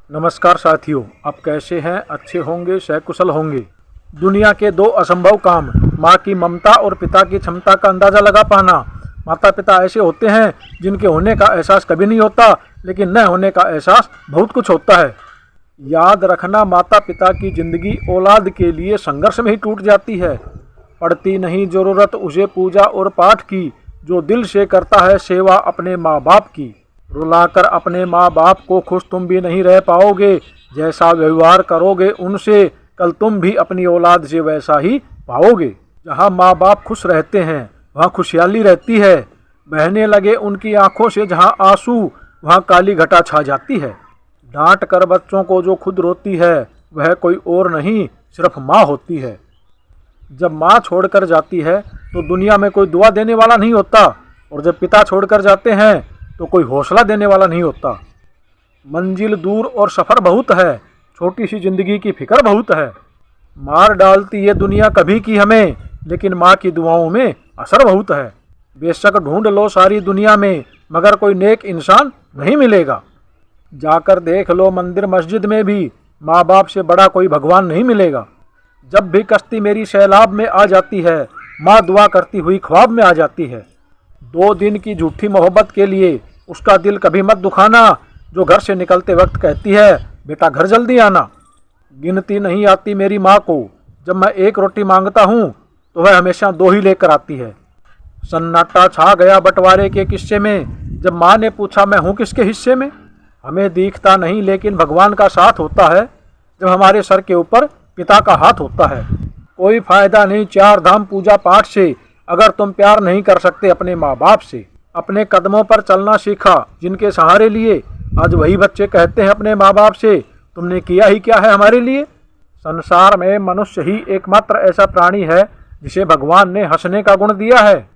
नमस्कार साथियों, आप कैसे हैं? अच्छे होंगे, सकुशल होंगे। दुनिया के दो असंभव काम, माँ की ममता और पिता की क्षमता का अंदाज़ा लगा पाना। माता पिता ऐसे होते हैं जिनके होने का एहसास कभी नहीं होता, लेकिन न होने का एहसास बहुत कुछ होता है। याद रखना, माता पिता की ज़िंदगी औलाद के लिए संघर्ष में ही टूट जाती है। पड़ती नहीं ज़रूरत उसे पूजा और पाठ की, जो दिल से करता है सेवा अपने माँ बाप की। रुलाकर अपने माँ बाप को खुश तुम भी नहीं रह पाओगे। जैसा व्यवहार करोगे उनसे, कल तुम भी अपनी औलाद से वैसा ही पाओगे। जहाँ माँ बाप खुश रहते हैं वहाँ खुशहाली रहती है। बहने लगे उनकी आंखों से जहाँ आंसू, वहाँ काली घटा छा जाती है। डांट कर बच्चों को जो खुद रोती है, वह कोई और नहीं, सिर्फ माँ होती है। जब माँ छोड़कर जाती है तो दुनिया में कोई दुआ देने वाला नहीं होता, और जब पिता छोड़कर जाते हैं तो कोई हौसला देने वाला नहीं होता। मंजिल दूर और सफ़र बहुत है, छोटी सी ज़िंदगी की फिक्र बहुत है। मार डालती ये दुनिया कभी की हमें, लेकिन माँ की दुआओं में असर बहुत है। बेशक ढूंढ लो सारी दुनिया में, मगर कोई नेक इंसान नहीं मिलेगा। जाकर देख लो मंदिर मस्जिद में भी, माँ बाप से बड़ा कोई भगवान नहीं मिलेगा। जब भी कश्ती मेरी सैलाब में आ जाती है, माँ दुआ करती हुई ख्वाब में आ जाती है। 2 दिन की झूठी मोहब्बत के लिए उसका दिल कभी मत दुखाना, जो घर से निकलते वक्त कहती है, बेटा घर जल्दी आना। गिनती नहीं आती मेरी माँ को, जब मैं 1 रोटी मांगता हूँ तो वह हमेशा 2 ही लेकर आती है। सन्नाटा छा गया बंटवारे के किस्से में, जब माँ ने पूछा मैं हूँ किसके हिस्से में। हमें दिखता नहीं, लेकिन भगवान का साथ होता है जब हमारे सर के ऊपर पिता का हाथ होता है। कोई फायदा नहीं 4 धाम पूजा पाठ से, अगर तुम प्यार नहीं कर सकते अपने माँ बाप से। अपने कदमों पर चलना सीखा जिनके सहारे लिए, आज वही बच्चे कहते हैं अपने माँ बाप से, तुमने किया ही क्या है हमारे लिए। संसार में मनुष्य ही एकमात्र ऐसा प्राणी है जिसे भगवान ने हंसने का गुण दिया है।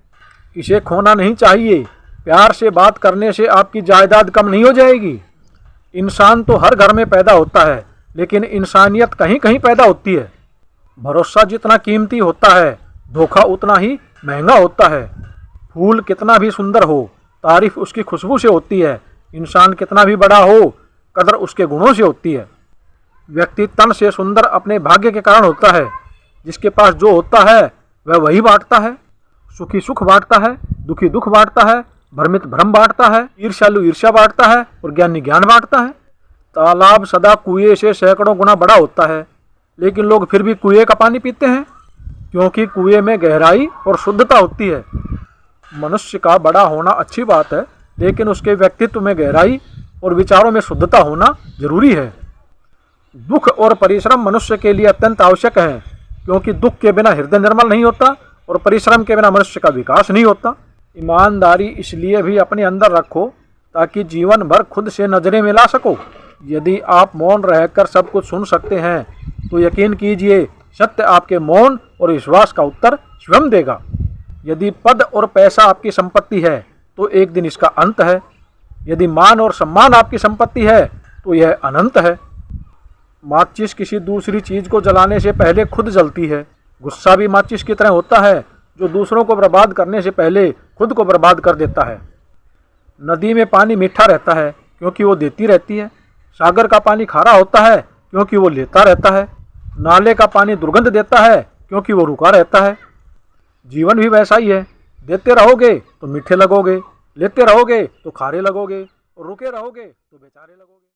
इसे खोना नहीं चाहिए। प्यार से बात करने से आपकी जायदाद कम नहीं हो जाएगी। इंसान तो हर घर में पैदा होता है, लेकिन इंसानियत कहीं कहीं पैदा होती है। भरोसा जितना कीमती होता है, धोखा उतना ही महंगा होता है। फूल कितना भी सुंदर हो, तारीफ उसकी खुशबू से होती है। इंसान कितना भी बड़ा हो, कदर उसके गुणों से होती है। व्यक्ति तन से सुंदर अपने भाग्य के कारण होता है। जिसके पास जो होता है वह वही बांटता है। सुखी सुख बांटता है, दुखी दुख बांटता है, भ्रमित भ्रम बांटता है, ईर्ष्यालु ईर्ष्या बांटता है और ज्ञानी ज्ञान बांटता है। तालाब सदा कुएं से सैकड़ों गुना बड़ा होता है, लेकिन लोग फिर भी कुएं का पानी पीते हैं, क्योंकि कुएं में गहराई और शुद्धता होती है। मनुष्य का बड़ा होना अच्छी बात है, लेकिन उसके व्यक्तित्व में गहराई और विचारों में शुद्धता होना जरूरी है। दुख और परिश्रम मनुष्य के लिए अत्यंत आवश्यक है, क्योंकि दुख के बिना हृदय निर्मल नहीं होता और परिश्रम के बिना मनुष्य का विकास नहीं होता। ईमानदारी इसलिए भी अपने अंदर रखो ताकि जीवन भर खुद से नजरें मिला सको। यदि आप मौन रहकर सब कुछ सुन सकते हैं तो यकीन कीजिए, सत्य आपके मौन और विश्वास का उत्तर स्वयं देगा। यदि पद और पैसा आपकी संपत्ति है तो एक दिन इसका अंत है। यदि मान और सम्मान आपकी संपत्ति है तो यह अनंत है। माचिस किसी दूसरी चीज को जलाने से पहले खुद जलती है। गुस्सा भी माचिस की तरह होता है, जो दूसरों को बर्बाद करने से पहले खुद को बर्बाद कर देता है। नदी में पानी मीठा रहता है क्योंकि वो देती रहती है। सागर का पानी खारा होता है क्योंकि वो लेता रहता है। नाले का पानी दुर्गंध देता है क्योंकि वो रुका रहता है। जीवन भी वैसा ही है। देते रहोगे तो मीठे लगोगे, लेते रहोगे तो खारे लगोगे, और रुके रहोगे तो बेचारे लगोगे।